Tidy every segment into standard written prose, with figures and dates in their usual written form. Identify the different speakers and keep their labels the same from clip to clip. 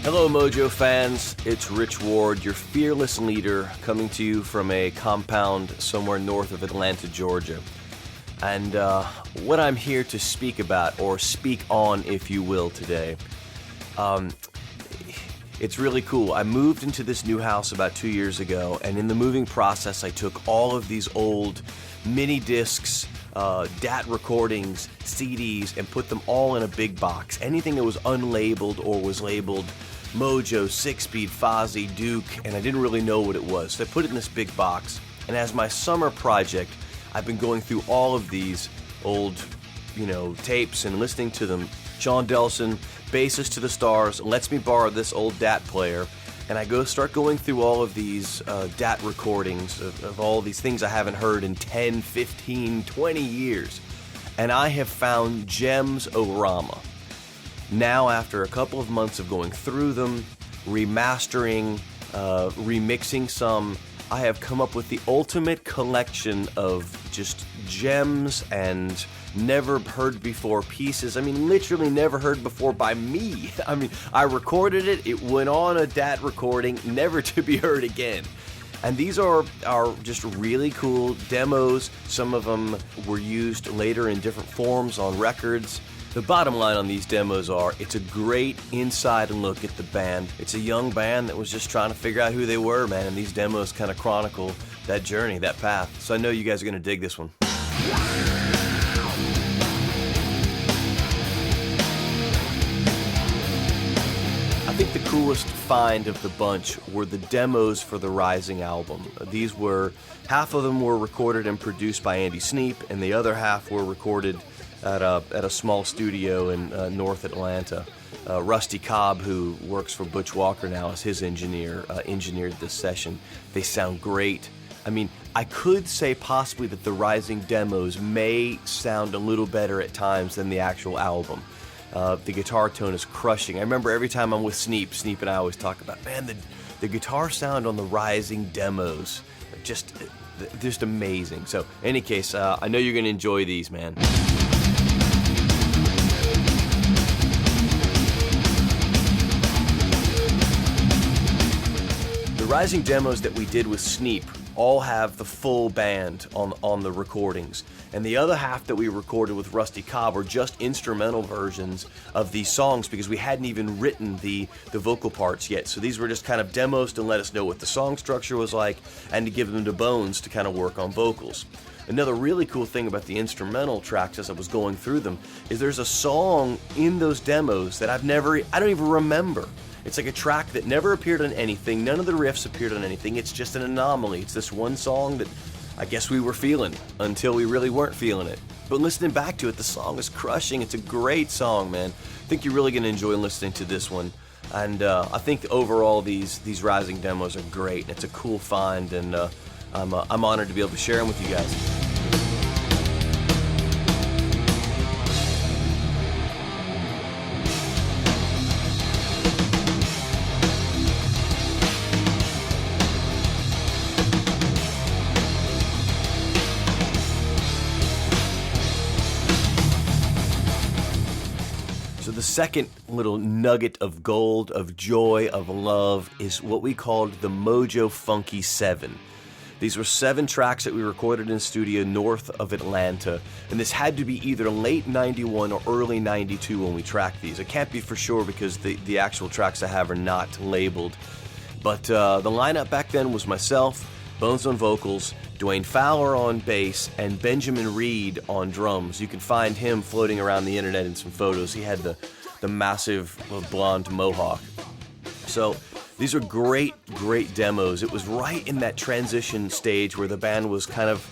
Speaker 1: Hello, Mojo fans. It's Rich Ward, your fearless leader, coming to you from a compound somewhere north of Atlanta, Georgia. And what I'm here to speak about, or speak on, if you will, today, it's really cool. I moved into this new house about 2 years ago, and in the moving process, I took all of these old mini discs, DAT recordings, CDs, and put them all in a big box. Anything that was unlabeled or was labeled Mojo, 6-Speed, Fozzy, Duke, and I didn't really know what it was. So I put it in this big box, and as my summer project, I've been going through all of these old, tapes and listening to them. Sean Delson, Bassist to the Stars, lets me borrow this old DAT player, and I start going through all of these DAT recordings of all these things I haven't heard in 10, 15, 20 years. And I have found gems orama. Now, after a couple of months of going through them, remastering, remixing some, I have come up with the ultimate collection of just gems and never heard before pieces. I mean, literally never heard before by me. I mean, I recorded it, it went on a DAT recording, never to be heard again. And these are just really cool demos. Some of them were used later in different forms on records. The bottom line on these demos are, it's a great inside look at the band. It's a young band that was just trying to figure out who they were, man, and these demos kind of chronicle that journey, that path. So I know you guys are going to dig this one. I think the coolest find of the bunch were the demos for the Rising album. These were, half of them were recorded and produced by Andy Sneap, and the other half were recorded at a small studio in North Atlanta. Rusty Cobb, who works for Butch Walker now as his engineer, engineered this session. They sound great. I mean, I could say possibly that the Rising demos may sound a little better at times than the actual album. The guitar tone is crushing. I remember every time I'm with Sneap and I always talk about, man, the guitar sound on the Rising demos, just amazing. So, in any case, I know you're going to enjoy these, man. The Rising demos that we did with Sneap all have the full band on the recordings, and the other half that we recorded with Rusty Cobb were just instrumental versions of these songs because we hadn't even written the vocal parts yet. So these were just kind of demos to let us know what the song structure was like and to give them the bones to kind of work on vocals. Another really cool thing about the instrumental tracks as I was going through them is there's a song in those demos that I don't even remember. It's like a track that never appeared on anything. None of the riffs appeared on anything. It's just an anomaly. It's this one song that I guess we were feeling until we really weren't feeling it. But listening back to it, the song is crushing. It's a great song, man. I think you're really going to enjoy listening to this one. And I think overall these Rising demos are great. It's a cool find, and I'm honored to be able to share them with you guys. So the second little nugget of gold, of joy, of love is what we called the Mojo Funky 7. These were 7 tracks that we recorded in studio north of Atlanta, and this had to be either late 91 or early 92 when we tracked these. I can't be for sure because the actual tracks I have are not labeled. But the lineup back then was myself, Bones on vocals, Dwayne Fowler on bass, and Benjamin Reed on drums. You can find him floating around the internet in some photos. He had the massive blonde mohawk. So these are great demos. It was right in that transition stage where the band was kind of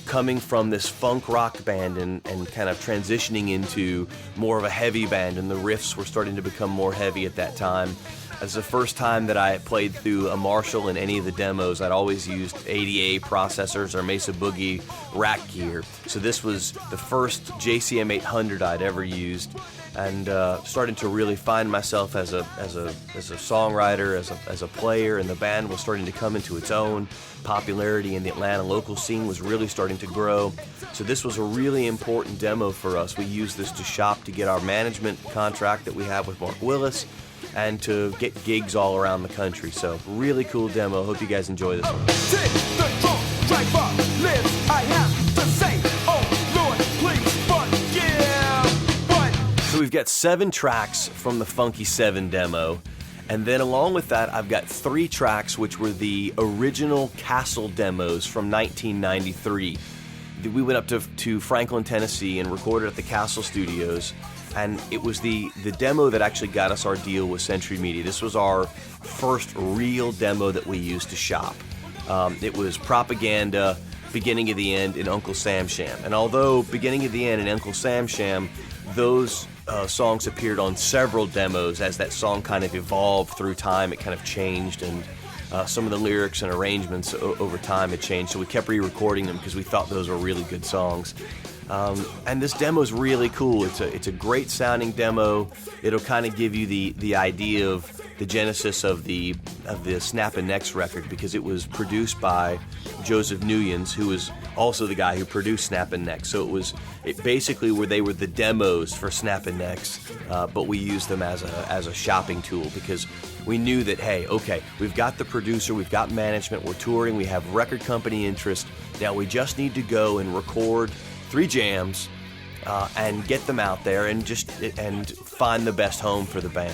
Speaker 1: coming from this funk rock band and kind of transitioning into more of a heavy band, and the riffs were starting to become more heavy at that time. It's the first time that I played through a Marshall in any of the demos. I'd always used ADA processors or Mesa Boogie rack gear. So this was the first JCM 800 I'd ever used, and starting to really find myself as a songwriter, as a player, and the band was starting to come into its own. Popularity in the Atlanta local scene was really starting to grow. So this was a really important demo for us. We used this to shop to get our management contract that we have with Mark Willis. and to get gigs all around the country. So really cool demo. Hope you guys enjoy this one. So we've got 7 tracks from the Funky 7 demo, and then along with that I've got 3 tracks which were the original Castle demos from 1993. We went up to Franklin, Tennessee and recorded at the Castle Studios, and it was the demo that actually got us our deal with Century Media. This was our first real demo that we used to shop. It was Propaganda, Beginning of the End, and Uncle Sam Sham. And although Beginning of the End and Uncle Sam Sham, those songs appeared on several demos as that song kind of evolved through time. It kind of changed, and some of the lyrics and arrangements over time had changed, so we kept re-recording them because we thought those were really good songs. And this demo is really cool. It's a great sounding demo. It'll kind of give you the idea of the genesis of the Snappin' Necks record, because it was produced by Joseph Nuyens, who was also the guy who produced Snappin' Necks. So it basically they were the demos for Snappin' Necks, but we used them as a shopping tool, because we knew that, hey, okay, we've got the producer, we've got management, we're touring, we have record company interest. Now we just need to go and record 3 jams and get them out there and find the best home for the band.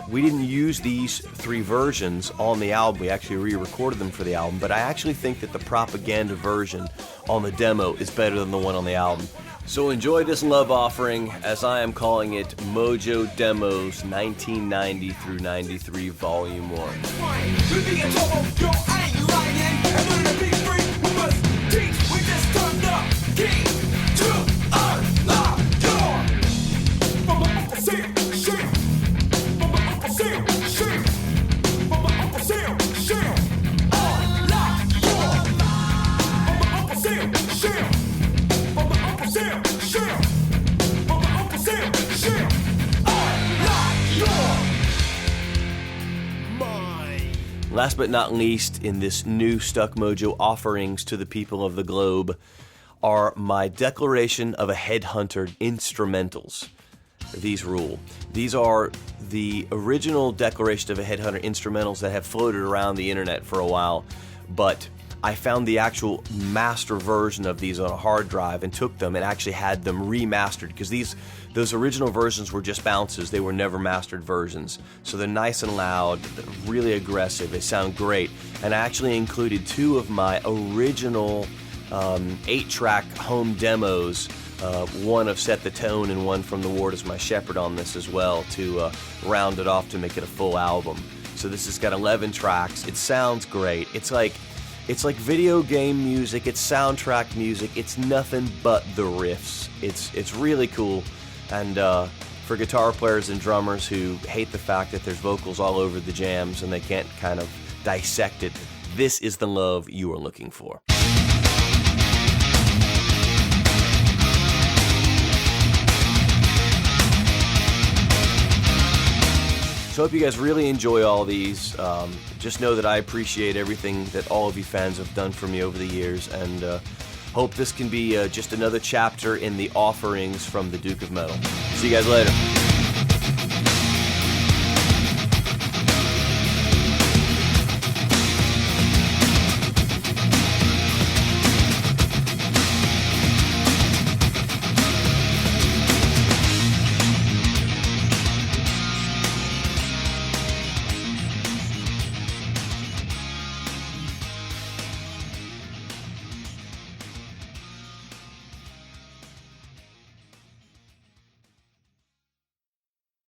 Speaker 1: We didn't use these 3 versions on the album. We actually re-recorded them for the album, but I actually think that the Propaganda version on the demo is better than the one on the album. So enjoy this love offering, as I am calling it, Mojo Demos 1990 through 93 Volume 1. Last but not least, in this new Stuck Mojo offerings to the people of the globe, are my Declaration of a Headhunter instrumentals. These rule. These are the original Declaration of a Headhunter instrumentals that have floated around the internet for a while, but I found the actual master version of these on a hard drive and took them and actually had them remastered, because those original versions were just bounces. They were never mastered versions. So they're nice and loud, really aggressive. They sound great. And I actually included 2 of my original 8-track home demos, one of Set the Tone and one from The Ward Is My Shepherd on this as well, to round it off to make it a full album. So this has got 11 tracks. It sounds great. It's like video game music. It's soundtrack music. It's nothing but the riffs. It's really cool. And for guitar players and drummers who hate the fact that there's vocals all over the jams and they can't kind of dissect it, this is the love you are looking for. So I hope you guys really enjoy all these. Just know that I appreciate everything that all of you fans have done for me over the years, and hope this can be just another chapter in the offerings from the Duke of Metal. See you guys later.